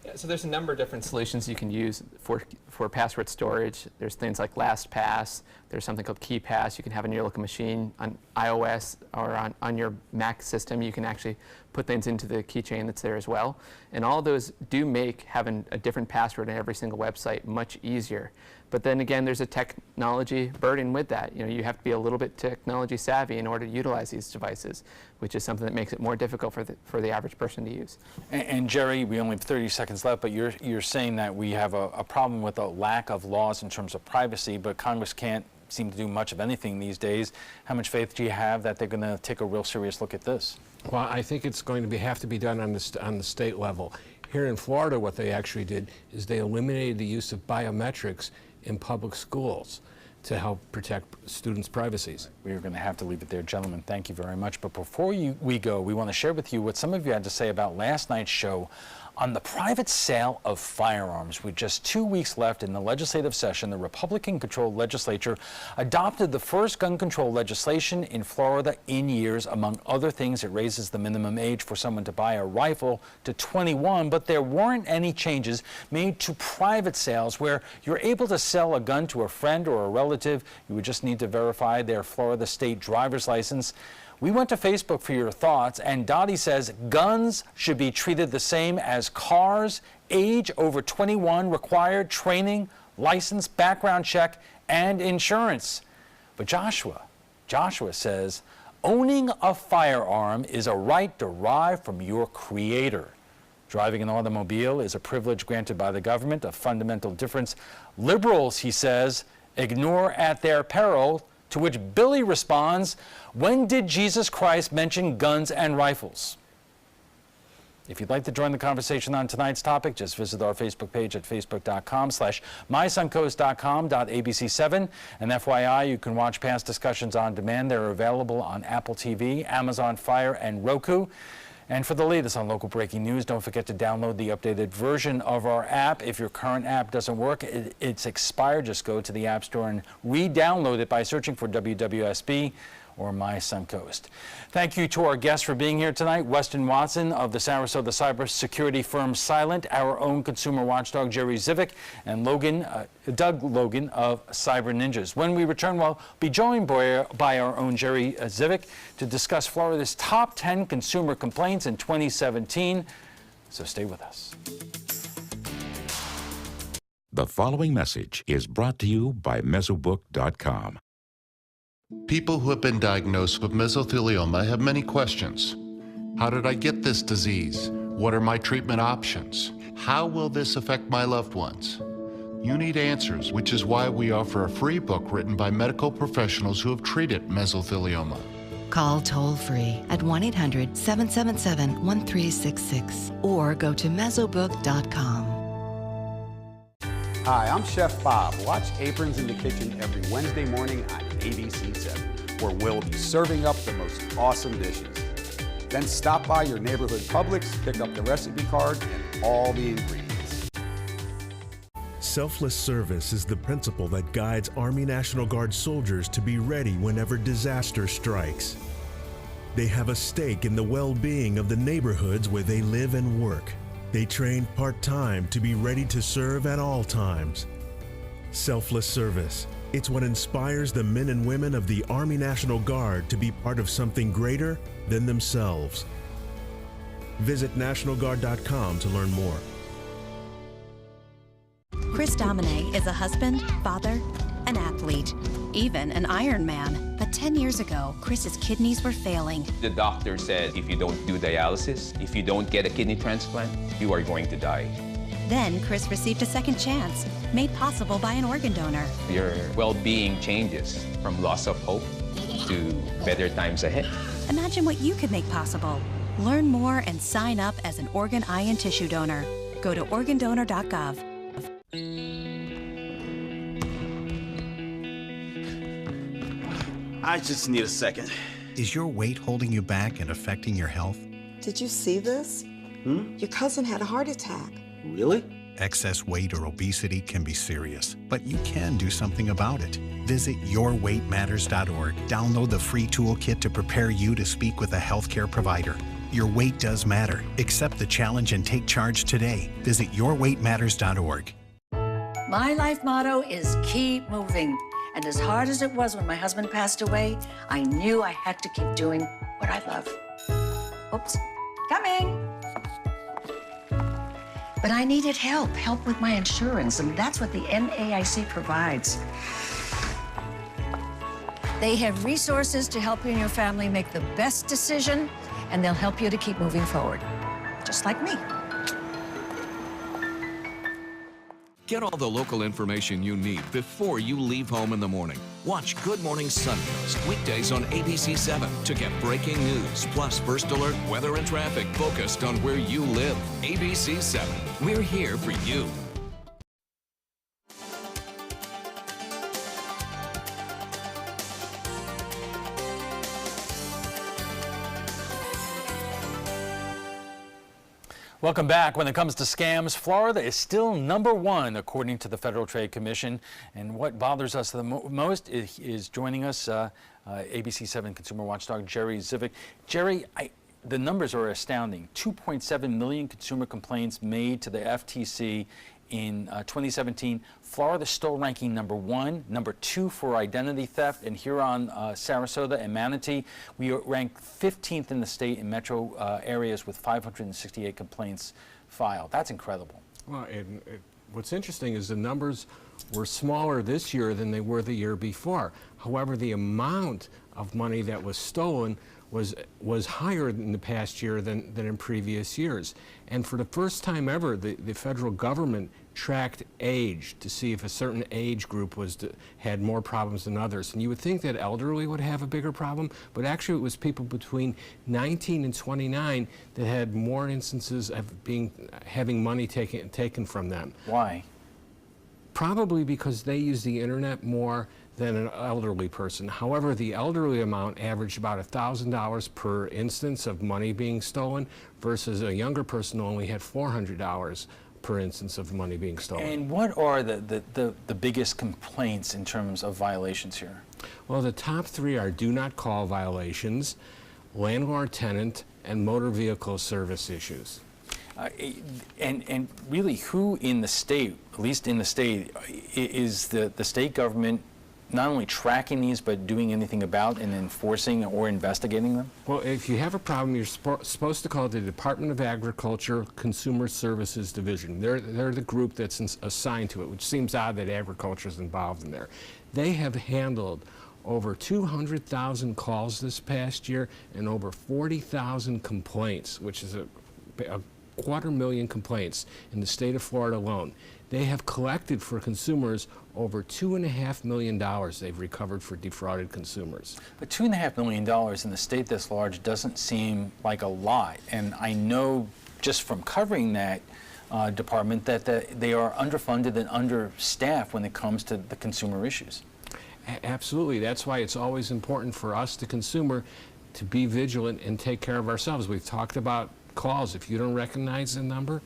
Speaker 24: Yeah, so there's a number of different solutions you can use for password storage. There's things like LastPass. There's something called KeyPass you can have on your local machine. On iOS or on your Mac system, you can actually put things into the keychain that's there as well. And all those do make having a different password on every single website much easier. But then again, there's a technology burden with that. You have to be a little bit technology savvy in order to utilize these devices, which is something that makes it more difficult for the average person to use.
Speaker 3: And Jerry, we only have 30 seconds left, but you're saying that we have a problem with a lack of laws in terms of privacy, but Congress can't seem to do much of anything these days. How much faith do you have that they're going to take a real serious look at this?
Speaker 9: Well, I think it's going to have to be done on the state level. Here in Florida, what they actually did is they eliminated the use of biometrics in public schools to help protect students' privacies.
Speaker 3: We're going to have to leave it there, gentlemen. Thank you very much. But before we go, we want to share with you what some of you had to say about last night's show On the private sale of firearms, with just 2 weeks left in the legislative session, the Republican-controlled legislature adopted the first gun control legislation in Florida in years. Among other things, it raises the minimum age for someone to buy a rifle to 21, but there weren't any changes made to private sales where you're able to sell a gun to a friend or a relative. You would just need to verify their Florida state driver's license. We went to Facebook for your thoughts, and Dottie says guns should be treated the same as cars. Age over 21 required training, license, background check, and insurance. But Joshua says owning a firearm is a right derived from your creator. Driving an automobile is a privilege granted by the government, a fundamental difference liberals, he says, ignore at their peril. To which Billy responds, when did Jesus Christ mention guns and rifles? If you'd like to join the conversation on tonight's topic, just visit our Facebook page at facebook.com/mysuncoast.com.abc7. And FYI, you can watch past discussions on demand. They're available on Apple TV, Amazon Fire, and Roku. And for the latest on local breaking news, don't forget to download the updated version of our app. If your current app doesn't work, it's expired, just go to the App Store and re-download it by searching for WWSB or My Suncoast. Thank you to our guests for being here tonight. Weston Watson of the Sarasota cybersecurity firm Silent, our own consumer watchdog Jerry Zivick, and Doug Logan of Cyber Ninjas. When we return, we'll be joined by our own Jerry Zivick to discuss Florida's top 10 consumer complaints in 2017. So stay with us.
Speaker 5: The following message is brought to you by Mesobook.com.
Speaker 6: People who have been diagnosed with mesothelioma have many questions. How did I get this disease? What are my treatment options? How will this affect my loved ones? You need answers, which is why we offer a free book written by medical professionals who have treated mesothelioma.
Speaker 17: Call toll-free at 1-800-777-1366 or go to mesobook.com.
Speaker 19: Hi, I'm Chef Bob. Watch Aprons in the Kitchen every Wednesday morning on ABC7, where we'll be serving up the most awesome dishes. Then stop by your neighborhood Publix, pick up the recipe card and all the ingredients.
Speaker 20: Selfless service is the principle that guides Army National Guard soldiers to be ready whenever disaster strikes. They have a stake in the well-being of the neighborhoods where they live and work. They train part-time to be ready to serve at all times. Selfless service. It's what inspires the men and women of the Army National Guard to be part of something greater than themselves. Visit NationalGuard.com to learn more.
Speaker 21: Chris Domine is a husband, father, an athlete, even an Ironman. But 10 years ago, Chris's kidneys were failing.
Speaker 22: The doctor said if you don't do dialysis, if you don't get a kidney transplant, you are going to die.
Speaker 21: Then Chris received a second chance, made possible by an organ donor.
Speaker 22: Your well-being changes from loss of hope to better times ahead.
Speaker 21: Imagine what you could make possible. Learn more and sign up as an organ, eye, and tissue donor. Go to organdonor.gov.
Speaker 23: I just need a second.
Speaker 25: Is your weight holding you back and affecting your health?
Speaker 30: Did you see this? Your cousin had a heart attack.
Speaker 23: Really?
Speaker 25: Excess weight or obesity can be serious, but you can do something about it. Visit yourweightmatters.org. Download the free toolkit to prepare you to speak with a healthcare provider. Your weight does matter. Accept the challenge and take charge today. Visit yourweightmatters.org.
Speaker 31: My life motto is keep moving. And as hard as it was when my husband passed away, I knew I had to keep doing what I love. Oops, coming. But I needed help with my insurance, and that's what the NAIC provides. They have resources to help you and your family make the best decision, and they'll help you to keep moving forward, just like me.
Speaker 32: Get all the local information you need before you leave home in the morning. Watch Good Morning Suncoast weekdays on ABC7 to get breaking news, plus first alert weather and traffic focused on where you live. ABC7, we're here for you.
Speaker 3: Welcome back. When it comes to scams, Florida is still #1 according to the Federal Trade Commission. And what bothers us the most is joining us ABC7 consumer watchdog Jerry Zivick. Jerry, the numbers are astounding. 2.7 million consumer complaints made to the FTC in 2017. Florida still ranking #1, #2 for identity theft, and here on Sarasota and Manatee, we rank 15th in the state in metro areas with 568 complaints filed. That's incredible.
Speaker 9: Well, what's interesting is the numbers were smaller this year than they were the year before. However, the amount of money that was stolen was higher in the past year than in previous years. And for the first time ever, the federal government tracked age to see if a certain age group had more problems than others. And you would think that elderly would have a bigger problem, but actually it was people between 19 and 29 that had more instances of having money taken from them.
Speaker 3: Why?
Speaker 9: Probably because they use the internet more than an elderly person. However, the elderly amount averaged about $1,000 per instance of money being stolen versus a younger person only had $400 per instance of money being stolen.
Speaker 3: And what are the biggest complaints in terms of violations here?
Speaker 9: Well, the top 3 are do not call violations, landlord-tenant, and motor vehicle service issues.
Speaker 3: And really, who in the state, at least in the state, is the state government not only tracking these, but doing anything about and enforcing or investigating them?
Speaker 9: Well, if you have a problem, you're supposed to call the Department of Agriculture Consumer Services Division. They're the group that's assigned to it, which seems odd that agriculture is involved in there. They have handled over 200,000 calls this past year and over 40,000 complaints, which is a 250,000 complaints in the state of Florida alone. They have collected for consumers over $2.5 million they've recovered for defrauded consumers.
Speaker 3: But $2.5 million in the state this large doesn't seem like a lot. And I know just from covering that department that they are underfunded and understaffed when it comes to the consumer issues.
Speaker 9: Absolutely. That's why it's always important for us, the consumer, to be vigilant and take care of ourselves. We've talked about calls. If you don't recognize the number,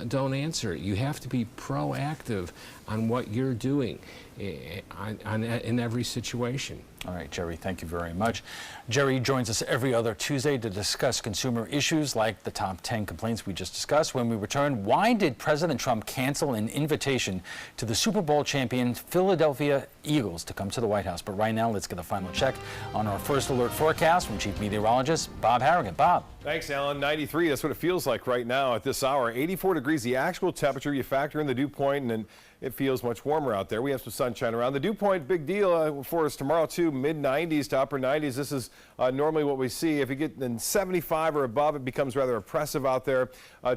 Speaker 9: don't answer it. You have to be proactive on what you're doing in every situation.
Speaker 3: All right, Jerry, thank you very much. Jerry joins us every other Tuesday to discuss consumer issues like the top 10 complaints we just discussed. When we return, why did President Trump cancel an invitation to the Super Bowl champion Philadelphia Eagles to come to the White House? But right now, let's get a final check on our first alert forecast from Chief Meteorologist Bob Harrigan. Bob.
Speaker 1: Thanks, Alan. 93, that's what it feels like right now at this hour. 84 degrees, the actual temperature. You factor in the dew point, and then it feels much warmer out there. We have some sunshine around. The dew point, big deal for us tomorrow, too. Mid-90s to upper 90s. This is normally what we see. If you get in 75 or above, it becomes rather oppressive out there.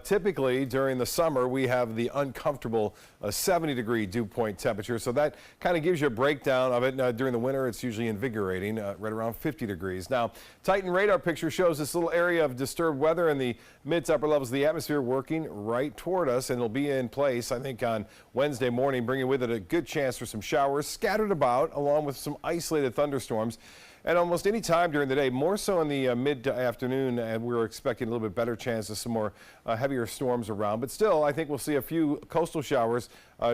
Speaker 1: Typically, during the summer, we have the uncomfortable 70-degree dew point temperature. So that kind of gives you a breakdown of it. During the winter, it's usually invigorating, right around 50 degrees. Now, Titan radar picture shows this little area of disturbed weather in the mid to upper levels of the atmosphere working right toward us, and it'll be in place, I think, on Wednesday morning, bringing with it a good chance for some showers scattered about, along with some isolated thunderstorms. At almost any time during the day, more so in the mid-afternoon, and we're expecting a little bit better chance of some more heavier storms around. But still, I think we'll see a few coastal showers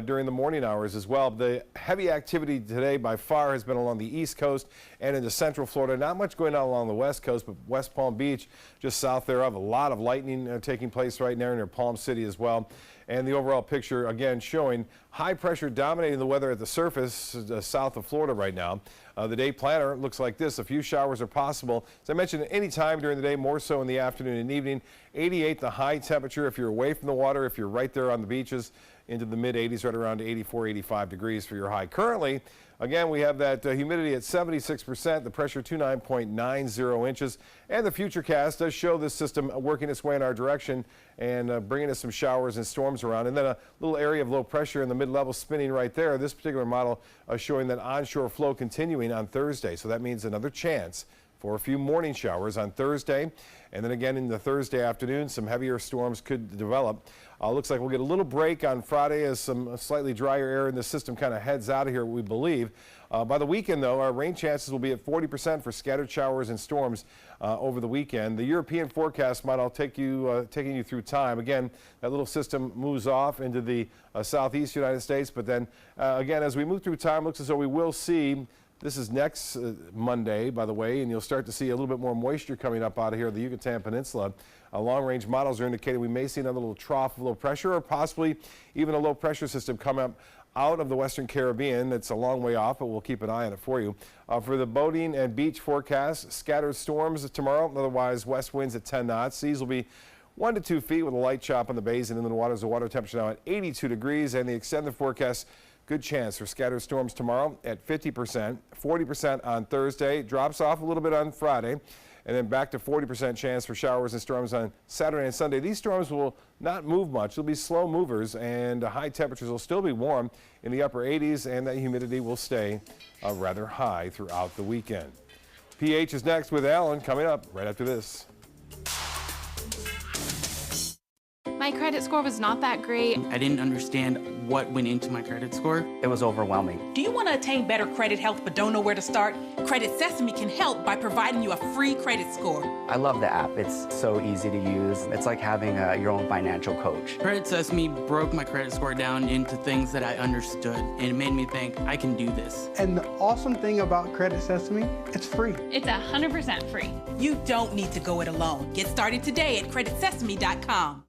Speaker 1: during the morning hours as well. The heavy activity today by far has been along the east coast and into central Florida. Not much going on along the west coast, but West Palm Beach, just south thereof. A lot of lightning taking place right now near Palm City as well. And the overall picture, again, showing high pressure dominating the weather at the surface south of Florida right now. The day planner looks like this. A few showers are possible. As I mentioned, any time during the day, more so in the afternoon and evening. 88 the high temperature if you're away from the water, if you're right there on the beaches, into the mid-80s, right around 84, 85 degrees for your high. Currently, again, we have that humidity at 76%, the pressure 29.90 inches, and the futurecast does show this system working its way in our direction and bringing us some showers and storms around. And then a little area of low pressure in the mid-level spinning right there. This particular model showing that onshore flow continuing on Thursday. So that means another chance for a few morning showers on Thursday. And then again in the Thursday afternoon, some heavier storms could develop. Looks like we'll get a little break on Friday as some slightly drier air in the system kind of heads out of here, we believe. By the weekend, though, our rain chances will be at 40% for scattered showers and storms over the weekend. The European forecast model taking you through time. Again, that little system moves off into the southeast United States, but then again, as we move through time, looks as though we will see. This is next Monday, by the way, and you'll start to see a little bit more moisture coming up out of here, the Yucatan Peninsula. Long-range models are indicating we may see another little trough of low pressure or possibly even a low pressure system come up out of the Western Caribbean. It's a long way off, but we'll keep an eye on it for you. For the boating and beach forecast, scattered storms tomorrow, otherwise west winds at 10 knots. Seas will be 1 to 2 feet with a light chop on the bays and inland waters. The water temperature now at 82 degrees, and the extended forecast, good chance for scattered storms tomorrow at 50%, 40% on Thursday, drops off a little bit on Friday, and then back to 40% chance for showers and storms on Saturday and Sunday. These storms will not move much. They'll be slow movers, and high temperatures will still be warm in the upper 80s, and that humidity will stay rather high throughout the weekend. PH is next with Alan coming up right after this.
Speaker 4: My credit score was not that great.
Speaker 7: I didn't understand what went into my credit score. It was overwhelming.
Speaker 8: Do you want to attain better credit health but don't know where to start? Credit Sesame can help by providing you a free credit score.
Speaker 7: I love the app. It's so easy to use. It's like having your own financial coach. Credit Sesame broke my credit score down into things that I understood, and it made me think I can do this.
Speaker 12: And the awesome thing about Credit Sesame, it's free.
Speaker 8: It's 100% free. You don't need to go it alone. Get started today at creditsesame.com.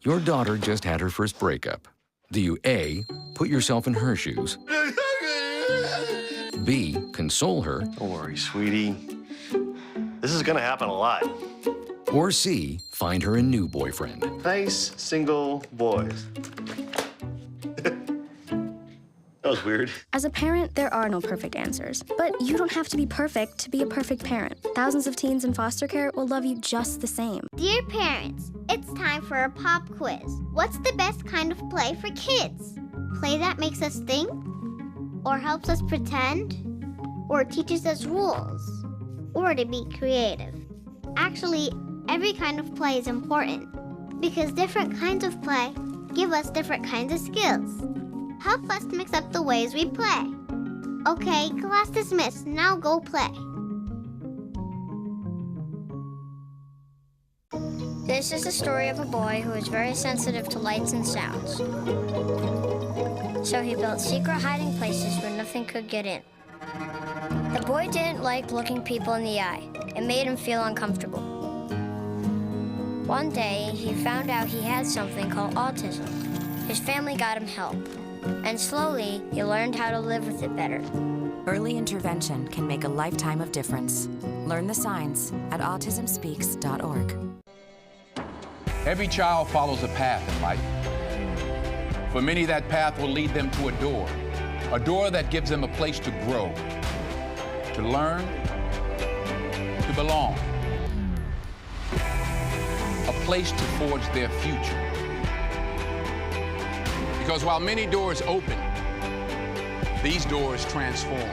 Speaker 32: Your daughter just had her first breakup. Do you A, put yourself in her shoes? B, console her?
Speaker 13: Don't worry, sweetie. This is gonna happen a lot.
Speaker 32: Or C, find her a new boyfriend?
Speaker 13: Nice, single boys. That was weird.
Speaker 14: As a parent, there are no perfect answers. But you don't have to be perfect to be a perfect parent. Thousands of teens in foster care will love you just the same.
Speaker 15: Dear parents, it's time for a pop quiz. What's the best kind of play for kids? Play that makes us think? Or helps us pretend? Or teaches us rules? Or to be creative? Actually, every kind of play is important because different kinds of play give us different kinds of skills. Help us mix up the ways we play. Okay, class dismissed. Now go play.
Speaker 16: This is the story of a boy who is very sensitive to lights and sounds. So he built secret hiding places where nothing could get in. The boy didn't like looking people in the eye. It made him feel uncomfortable. One day, he found out he had something called autism. His family got him help. And slowly, he learned how to live with it better.
Speaker 17: Early intervention can make a lifetime of difference. Learn the signs at autismspeaks.org.
Speaker 19: Every child follows a path in life. For many, that path will lead them to a door that gives them a place to grow, to learn, to belong, a place to forge their future. Because while many doors open, these doors transform.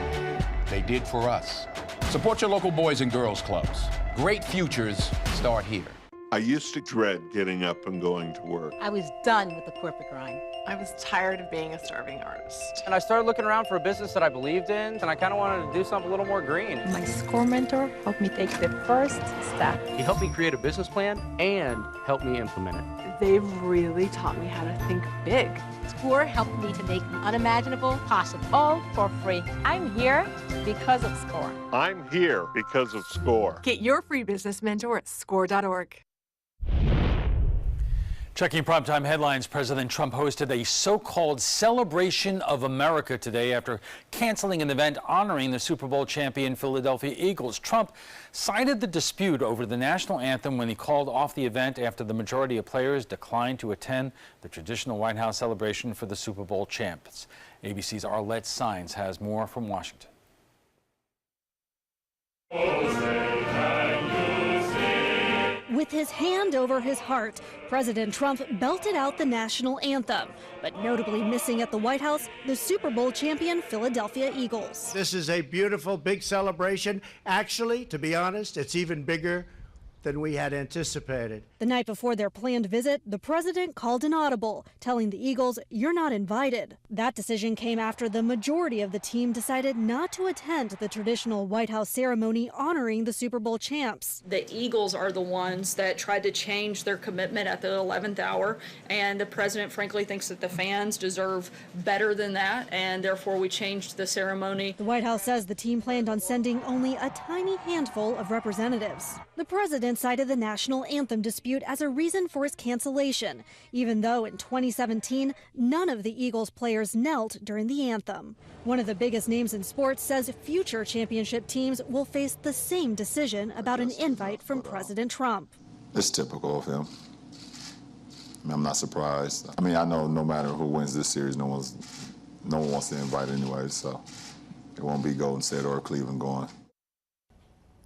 Speaker 19: They did for us. Support your local Boys and Girls Clubs. Great futures start here.
Speaker 23: I used to dread getting up and going to work.
Speaker 26: I was done with the corporate grind.
Speaker 27: I was tired of being a starving artist.
Speaker 29: And I started looking around for a business that I believed in, and I kind of wanted to do something a little more green.
Speaker 27: My SCORE mentor helped me take the first step.
Speaker 29: He helped me create a business plan and helped me implement it.
Speaker 27: They've really taught me how to think big.
Speaker 26: SCORE helped me to make the unimaginable possible, all for free. I'm here because of SCORE.
Speaker 23: I'm here because of SCORE.
Speaker 27: Get your free business mentor at score.org.
Speaker 3: Checking primetime headlines, President Trump hosted a so-called Celebration of America today after canceling an event honoring the Super Bowl champion Philadelphia Eagles. Trump cited the dispute over the national anthem when he called off the event after the majority of players declined to attend the traditional White House celebration for the Super Bowl champs. ABC's Arlette Saenz has more from Washington.
Speaker 2: With his hand over his heart, President Trump belted out the national anthem, but notably missing at the White House, the Super Bowl champion Philadelphia Eagles.
Speaker 5: This is a beautiful, big celebration. Actually, to be honest, it's even bigger than we had anticipated.
Speaker 2: The night before their planned visit, the president called an audible, telling the Eagles, "You're not invited." That decision came after the majority of the team decided not to attend the traditional White House ceremony honoring the Super Bowl champs.
Speaker 6: The Eagles are the ones that tried to change their commitment at the 11th hour, and the president frankly thinks that the fans deserve better than that, and therefore we changed the ceremony.
Speaker 2: The White House says the team planned on sending only a tiny handful of representatives. The president cited the national anthem dispute as a reason for his cancellation, even though in 2017, none of the Eagles players knelt during the anthem. One of the biggest names in sports says future championship teams will face the same decision about an invite from President Trump.
Speaker 10: It's typical of him. I'm not surprised. I mean, I know no matter who wins this series, no one wants to invite anyway, so it won't be Golden State or Cleveland going.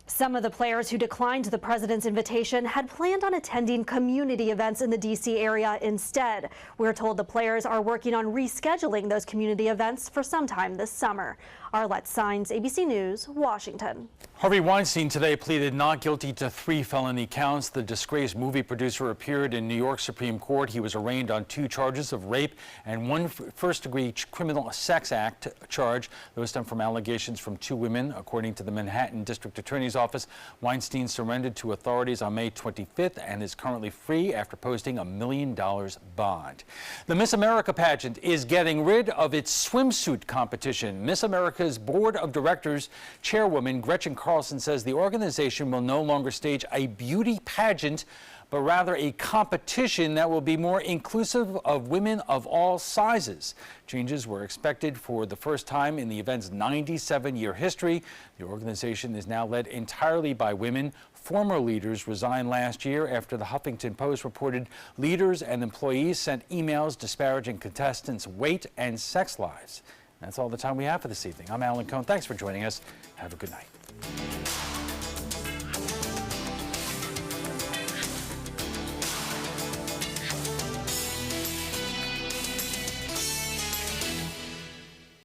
Speaker 2: Some of the players who declined the president's invitation had planned on attending community events in the D.C. area instead. We're told the players are working on rescheduling those community events for sometime this summer. Arlette Sines, ABC News, Washington.
Speaker 3: Harvey Weinstein today pleaded not guilty to 3 felony counts. The disgraced movie producer appeared in New York Supreme Court. He was arraigned on 2 charges of rape and 1 first-degree criminal sex act charge. Those stem from allegations from 2 women. According to the Manhattan District Attorney's Office, Weinstein surrendered to authorities on May 25th and is currently free after posting a $1 million bond. The Miss America pageant is getting rid of its swimsuit competition. Miss America's board of directors chairwoman Gretchen Carlson says the organization will no longer stage a beauty pageant, but rather a competition that will be more inclusive of women of all sizes. Changes were expected for the first time in the event's 97-year history. The organization is now led entirely by women. Former leaders resigned last year after the Huffington Post reported leaders and employees sent emails disparaging contestants' weight and sex lives. That's all the time we have for this evening. I'm Alan Cohn. Thanks for joining us. Have a good night.